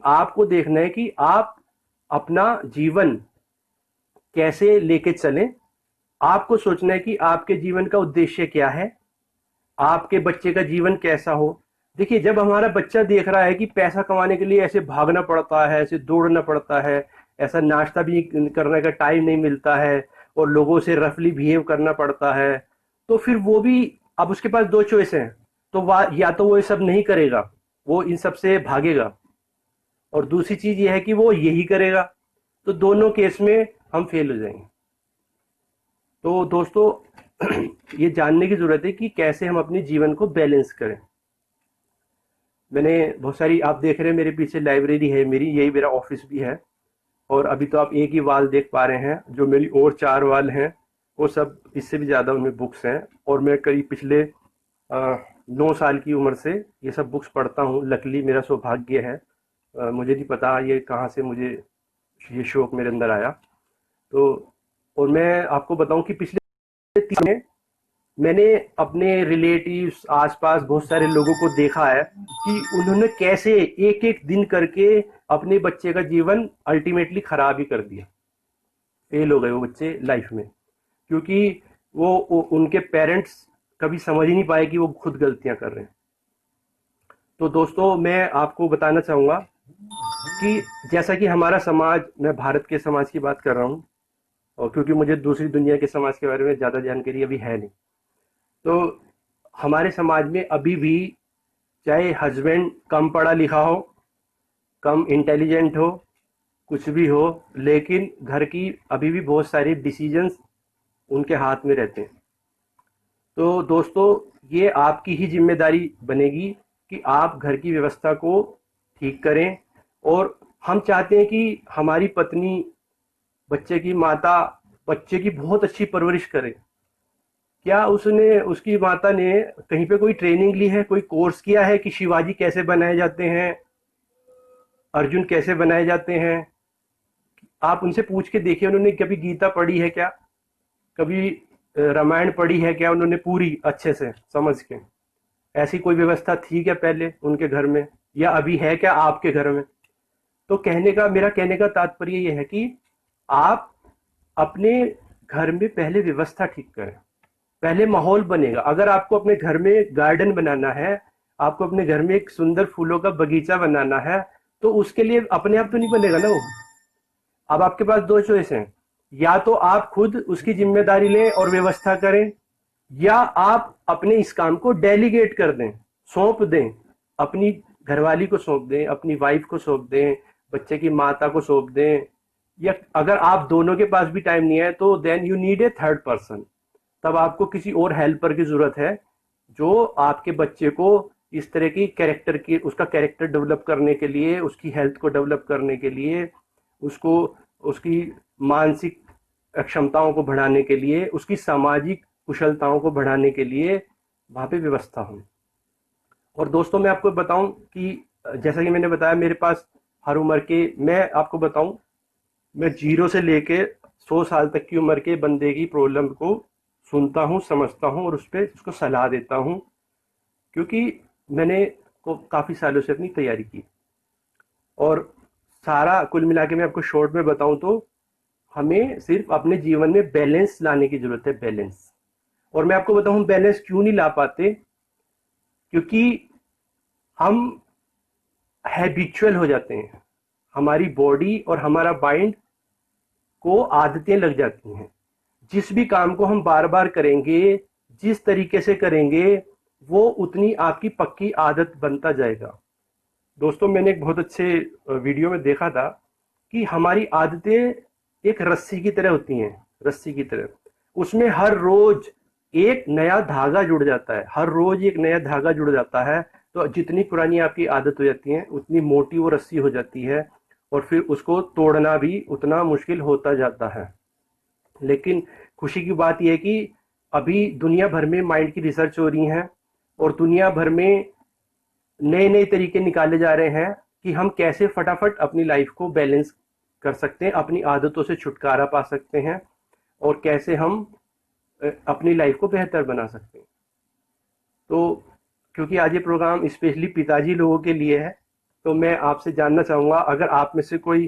आपको देखना है कि आप अपना जीवन कैसे लेके चलें। आपको सोचना है कि आपके जीवन का उद्देश्य क्या है, आपके बच्चे का जीवन कैसा हो। देखिए, जब हमारा बच्चा देख रहा है कि पैसा कमाने के लिए ऐसे भागना पड़ता है, ऐसे दौड़ना पड़ता है, ऐसा नाश्ता भी करने का टाइम नहीं मिलता है और लोगों से रफली बिहेव करना पड़ता है, तो फिर वो भी, अब उसके पास दो चॉइस हैं। तो या तो वो ये सब नहीं करेगा, वो इन सब से भागेगा, और दूसरी चीज ये है कि वो यही करेगा। तो दोनों केस में हम फेल हो जाएंगे। तो दोस्तों, ये जानने की जरूरत है कि कैसे हम अपने जीवन को बैलेंस करें। मैंने बहुत सारी, आप देख रहे हैं मेरे पीछे लाइब्रेरी है मेरी, यही मेरा ऑफिस भी है। और अभी तो आप एक ही वाल देख पा रहे हैं, जो मेरी और चार वाल हैं वो सब इससे भी ज़्यादा उनमें बुक्स हैं। और मैं करीब पिछले 9 साल की उम्र से ये सब बुक्स पढ़ता हूँ। लकीली मेरा सौभाग्य है। मुझे नहीं पता ये कहाँ से मुझे ये शौक मेरे अंदर आया। तो और मैं आपको बताऊं कि पिछले 3 मैंने अपने रिलेटिव्स, आसपास बहुत सारे लोगों को देखा है कि उन्होंने कैसे एक एक दिन करके अपने बच्चे का जीवन अल्टीमेटली खराब ही कर दिया। फेल हो गए वो बच्चे लाइफ में, क्योंकि वो उनके पेरेंट्स कभी समझ ही नहीं पाए कि वो खुद गलतियां कर रहे हैं। तो दोस्तों, मैं आपको बताना चाहूंगा कि जैसा कि हमारा समाज, मैं भारत के समाज की बात कर रहा हूँ, और क्योंकि मुझे दूसरी दुनिया के समाज के बारे में ज़्यादा जानकारी अभी है नहीं, तो हमारे समाज में अभी भी, चाहे हस्बैंड कम पढ़ा लिखा हो, कम इंटेलिजेंट हो, कुछ भी हो, लेकिन घर की अभी भी बहुत सारे डिसीजंस उनके हाथ में रहते हैं। तो दोस्तों, ये आपकी ही जिम्मेदारी बनेगी कि आप घर की व्यवस्था को ठीक करें। और हम चाहते हैं कि हमारी पत्नी, बच्चे की माता, बच्चे की बहुत अच्छी परवरिश करे। क्या उसने, उसकी माता ने कहीं पे कोई ट्रेनिंग ली है, कोई कोर्स किया है कि शिवाजी कैसे बनाए जाते हैं, अर्जुन कैसे बनाए जाते हैं? आप उनसे पूछ के देखिए, उन्होंने कभी गीता पढ़ी है क्या, कभी रामायण पढ़ी है क्या उन्होंने पूरी अच्छे से समझ के? ऐसी कोई व्यवस्था थी क्या पहले उनके घर में, या अभी है क्या आपके घर में? तो मेरा कहने का तात्पर्य यह है कि आप अपने घर में पहले व्यवस्था ठीक करें, पहले माहौल बनेगा। अगर आपको अपने घर में गार्डन बनाना है, आपको अपने घर में एक सुंदर फूलों का बगीचा बनाना है, तो उसके लिए अपने आप तो नहीं बनेगा ना वो। अब आपके पास दो चॉइस हैं, या तो आप खुद उसकी जिम्मेदारी लें और व्यवस्था करें, या आप अपने इस काम को डेलीगेट कर दें, सौंप दें, अपनी घरवाली को सौंप दें, अपनी वाइफ को सौंप दें, बच्चे की माता को सौंप दें। या अगर आप दोनों के पास भी टाइम नहीं है, तो then you need a third person. तब आपको किसी और हेल्पर की जरूरत है, जो आपके बच्चे को इस तरह की कैरेक्टर की, उसका कैरेक्टर डेवलप करने के लिए, उसकी हेल्थ को डेवलप करने के लिए, उसको, उसकी मानसिक क्षमताओं को बढ़ाने के लिए, उसकी सामाजिक कुशलताओं को बढ़ाने के लिए वहाँ पे व्यवस्था हो। और दोस्तों, मैं आपको बताऊं कि जैसा कि मैंने बताया, मेरे पास हर उम्र के, मैं आपको बताऊं, मैं 0 से लेके 100 साल तक की उम्र के बंदे की प्रॉब्लम को सुनता हूँ, समझता हूँ और उस पर उसको सलाह देता हूँ, क्योंकि मैंने को काफ़ी सालों से अपनी तैयारी की। और सारा कुल मिला के मैं आपको शॉर्ट में बताऊं तो हमें सिर्फ अपने जीवन में बैलेंस लाने की जरूरत है, बैलेंस। और मैं आपको बताऊं, हम बैलेंस क्यों नहीं ला पाते? क्योंकि हम हैबिचुअल हो जाते हैं। हमारी बॉडी और हमारा माइंड को आदतें लग जाती हैं। जिस भी काम को हम बार बार करेंगे, जिस तरीके से करेंगे, वो उतनी आपकी पक्की आदत बनता जाएगा। दोस्तों, मैंने एक बहुत अच्छे वीडियो में देखा था कि हमारी आदतें एक रस्सी की तरह होती हैं, रस्सी की तरह। उसमें हर रोज एक नया धागा जुड़ जाता है, हर रोज एक नया धागा जुड़ जाता है। तो जितनी पुरानी आपकी आदत हो जाती है, उतनी मोटी वो रस्सी हो जाती है, और फिर उसको तोड़ना भी उतना मुश्किल होता जाता है। लेकिन खुशी की बात यह है कि अभी दुनिया भर में माइंड की रिसर्च हो रही है, और दुनिया भर में नए नए तरीके निकाले जा रहे हैं कि हम कैसे फटाफट अपनी लाइफ को बैलेंस कर सकते हैं, अपनी आदतों से छुटकारा पा सकते हैं, और कैसे हम अपनी लाइफ को बेहतर बना सकते हैं। तो क्योंकि आज ये प्रोग्राम स्पेशली पिताजी लोगों के लिए है, तो मैं आपसे जानना चाहूँगा, अगर आप में से कोई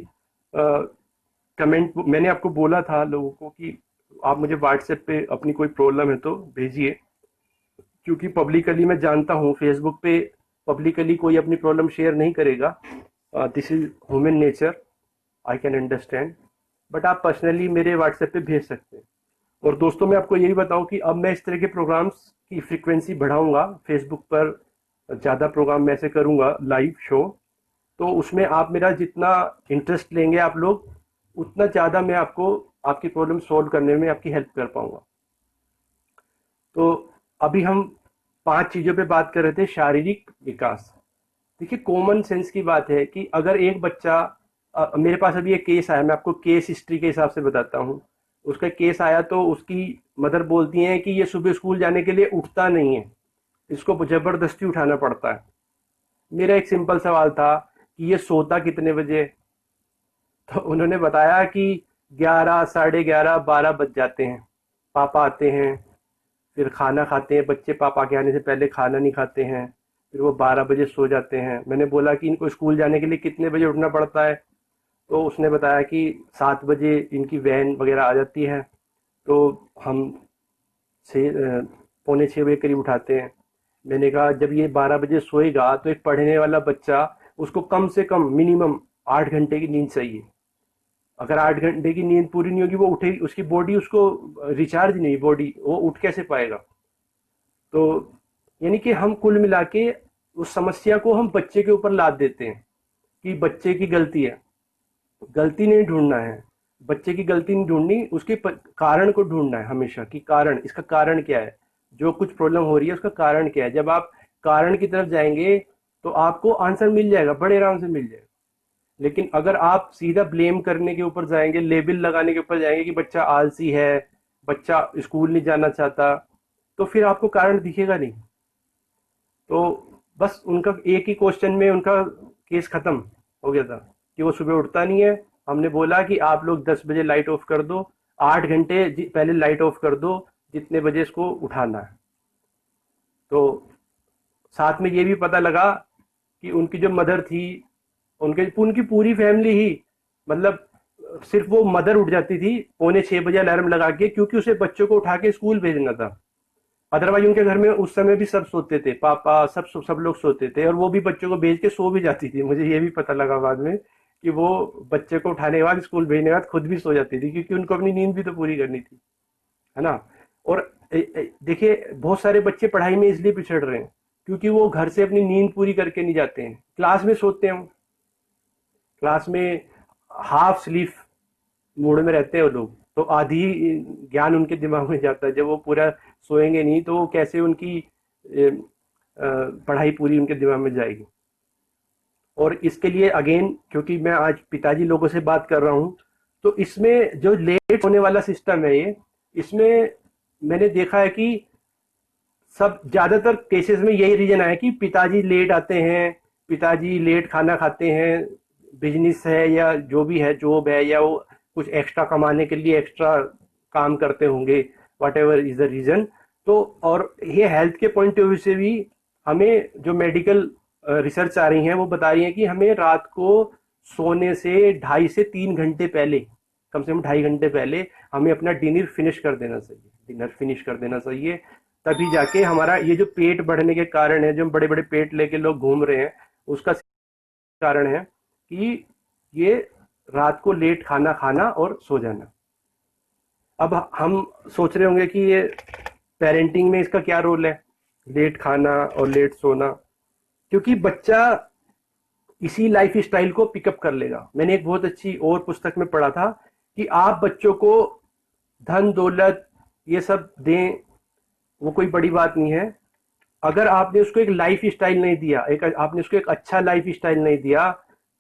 कमेंट, मैंने आपको बोला था लोगों को कि आप मुझे व्हाट्सएप पे अपनी कोई प्रॉब्लम है तो भेजिए, क्योंकि पब्लिकली मैं जानता हूँ फेसबुक पे पब्लिकली कोई अपनी प्रॉब्लम शेयर नहीं करेगा। This is human nature, I can understand, but आप पर्सनली मेरे व्हाट्सएप पे भेज सकते हैं। और दोस्तों, मैं आपको यही बताऊं कि अब मैं इस तरह के प्रोग्राम्स की फ्रीक्वेंसी बढ़ाऊंगा फेसबुक पर, ज़्यादा प्रोग्राम मैं ऐसे करूंगा लाइव शो। तो उसमें आप मेरा जितना इंटरेस्ट लेंगे आप लोग, उतना ज़्यादा मैं आपको आपकी प्रॉब्लम सॉल्व करने में आपकी हेल्प कर पाऊंगा। तो अभी हम 5 चीज़ों पे बात कर रहे थे, शारीरिक विकास। देखिए, कॉमन सेंस की बात है कि अगर एक बच्चा, मेरे पास अभी एक केस आया, मैं आपको केस हिस्ट्री के हिसाब से बताता हूँ। उसका केस आया तो उसकी मदर बोलती हैं कि ये सुबह स्कूल जाने के लिए उठता नहीं है, इसको जबरदस्ती उठाना पड़ता है। मेरा एक सिंपल सवाल था कि ये सोता कितने बजे? तो उन्होंने बताया कि 11, साढ़े 11, 12 बज जाते हैं। पापा आते हैं, फिर खाना खाते हैं, बच्चे पापा के आने से पहले खाना नहीं खाते हैं, फिर वो 12 बजे सो जाते हैं। मैंने बोला कि इनको स्कूल जाने के लिए कितने बजे उठना पड़ता है? तो उसने बताया कि 7 बजे इनकी वैन वगैरह आ जाती है, तो हम पौने 6 बजे करीब उठाते हैं। मैंने कहा जब ये 12 बजे सोएगा तो एक पढ़ने वाला बच्चा, उसको कम से कम मिनिमम 8 घंटे की नींद चाहिए। अगर 8 घंटे की नींद पूरी नहीं होगी, वो उठेगी, उसकी बॉडी, उसको रिचार्ज नहीं, बॉडी वो उठ कैसे पाएगा? तो यानी कि हम कुल मिला के उस समस्या को हम बच्चे के ऊपर लाद देते हैं कि बच्चे की गलती है। गलती नहीं ढूंढना है, बच्चे की गलती नहीं ढूंढनी, उसके कारण को ढूंढना है हमेशा, कि कारण, इसका कारण क्या है, जो कुछ प्रॉब्लम हो रही है उसका कारण क्या है। जब आप कारण की तरफ जाएंगे तो आपको आंसर मिल जाएगा, बड़े आराम से मिल जाएगा। लेकिन अगर आप सीधा ब्लेम करने के ऊपर जाएंगे, लेबल लगाने के ऊपर जाएंगे कि बच्चा आलसी है, बच्चा स्कूल नहीं जाना चाहता, तो फिर आपको कारण दिखेगा नहीं। तो बस उनका एक ही क्वेश्चन में उनका केस खत्म हो गया था कि वो सुबह उठता नहीं है। हमने बोला कि आप लोग 10 बजे लाइट ऑफ कर दो, 8 घंटे पहले लाइट ऑफ कर दो, जितने बजे इसको उठाना है। तो साथ में ये भी पता लगा कि उनकी जो मदर थी, उनकी पूरी फैमिली ही, मतलब सिर्फ वो मदर उठ जाती थी पौने 6 बजे अलार्म लगा के, क्योंकि उसे बच्चों को उठा के स्कूल भेजना था। अदरवाइज उनके घर में उस समय भी सब सोते थे, पापा सब लोग सोते थे, और वो भी बच्चों को भेज के सो भी जाती थी। मुझे ये भी पता लगा बाद में कि वो बच्चे को उठाने के बाद, स्कूल भेजने के बाद खुद भी सो जाती थी, क्योंकि उनको अपनी नींद भी तो पूरी करनी थी, है ना। और देखिए, बहुत सारे बच्चे पढ़ाई में इसलिए पिछड़ रहे हैं क्योंकि वो घर से अपनी नींद पूरी करके नहीं जाते हैं, क्लास में सोते हैं। क्लास में हाफ स्लीप मूड में रहते हैं वो लोग, तो आधी ज्ञान उनके दिमाग में जाता है। जब वो पूरा सोएंगे नहीं तो वो कैसे उनकी पढ़ाई पूरी उनके दिमाग में जाएगी। और इसके लिए अगेन, क्योंकि मैं आज पिताजी लोगों से बात कर रहा हूँ, तो इसमें जो लेट होने वाला सिस्टम है ये, इसमें मैंने देखा है कि सब ज्यादातर केसेस में यही रीजन है कि पिताजी लेट आते हैं, पिताजी लेट खाना खाते हैं, बिजनेस है या जो भी है, जॉब है, या वो कुछ एक्स्ट्रा कमाने के लिए एक्स्ट्रा काम करते होंगे, whatever is the reason. तो और ये हेल्थ के पॉइंट ऑफ व्यू से भी, हमें जो मेडिकल रिसर्च आ रही हैं वो बता रही हैं कि हमें रात को सोने से 2.5 से 3 घंटे पहले, कम से कम 2.5 घंटे पहले, हमें अपना डिनर फिनिश कर देना चाहिए, डिनर फिनिश कर देना चाहिए। तभी जाके हमारा ये जो पेट बढ़ने के कारण है, जो बड़े बड़े पेट लेके लोग घूम रहे हैं, उसका कारण है कि ये रात को लेट खाना खाना और सो जाना। अब हम सोच रहे होंगे कि ये पेरेंटिंग में इसका क्या रोल है, लेट खाना और लेट सोना, क्योंकि बच्चा इसी लाइफ स्टाइल को पिकअप कर लेगा। मैंने एक बहुत अच्छी और पुस्तक में पढ़ा था कि आप बच्चों को धन दौलत ये सब दें, वो कोई बड़ी बात नहीं है। अगर आपने उसको एक लाइफ स्टाइल नहीं दिया, आपने उसको एक अच्छा लाइफ स्टाइल नहीं दिया,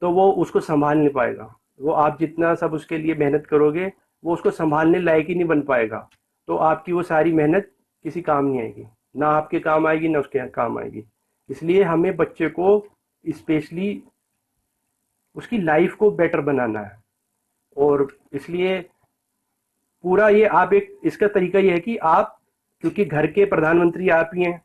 तो वो उसको संभाल नहीं पाएगा। वो आप जितना सब उसके लिए मेहनत करोगे, वो उसको संभालने लायक ही नहीं बन पाएगा। तो आपकी वो सारी मेहनत किसी काम नहीं आएगी, ना आपके काम आएगी ना उसके काम आएगी। इसलिए हमें बच्चे को स्पेशली उसकी लाइफ को बेटर बनाना है। और इसलिए पूरा ये आप एक, इसका तरीका ये है कि आप, क्योंकि घर के प्रधानमंत्री आप ही हैं,